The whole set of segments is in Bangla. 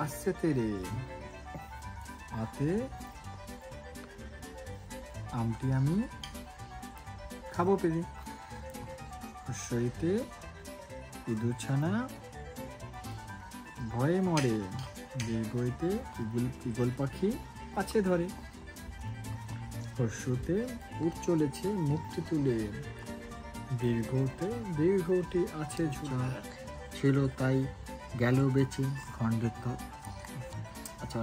আসছে তেরে, হাতে আমটি আমি খাবো পেরে, হর্ষইতে ইঁদুর ছানা ভয়ে মরে, দীর্ঘইতে ঈগল পাখি পাছে ধরে, হর্ষতে উঠ চলেছে মুক্তি তুলে, দীর্ঘতে দীর্ঘটি আছে ঝুলা, ছিল তাই গেল বেঁচে খণ্ডের তর। আচ্ছা,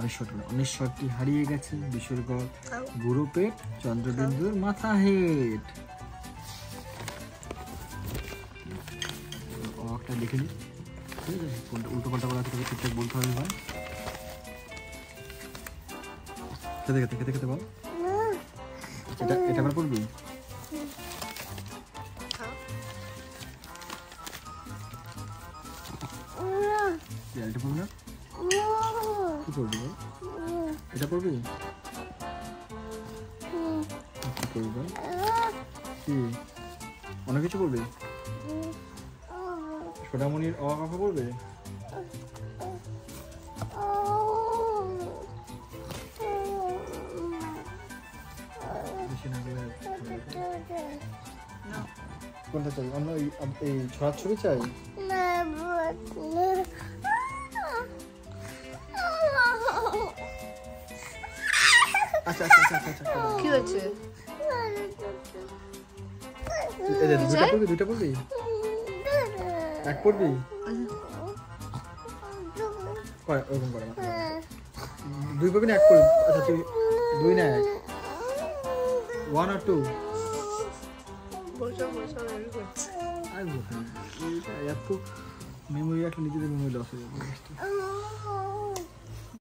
অনেশ্বরটি হারিয়ে গেছে বিসর্গর বুড়ো পেট, চন্দ্রবিন্দুর মাথা হেট। একটা দেখে নি, ঠিক আছে? কোনটা উল্টো পাল্টা করা আছে ঠিকঠাক বলতে হবে ভাই। খেতে খেতে খেতে খেতে বল। এটা এটা আবার পড়বি? এটা পড়বি না? কি পড়বি বল? এটা পড়বি? কি পড়বি বল? কি অনেক কিছু পড়বি? সোনামণির অ কথা পড়বে? কোনটা চাই? অন্য এই ছড়ার ছবি চাই? আচ্ছা আচ্ছা আচ্ছা আচ্ছা, কি হয়েছে? দুইটা পড়বি? এক পড়বি? ওরকম করে দুই পড়বি না এক পড়বি? আচ্ছা তুই দুই না এক, 1 or 2? এত মেমোরি একটা নিজেদের মেমোরি লস হয়ে যাবে।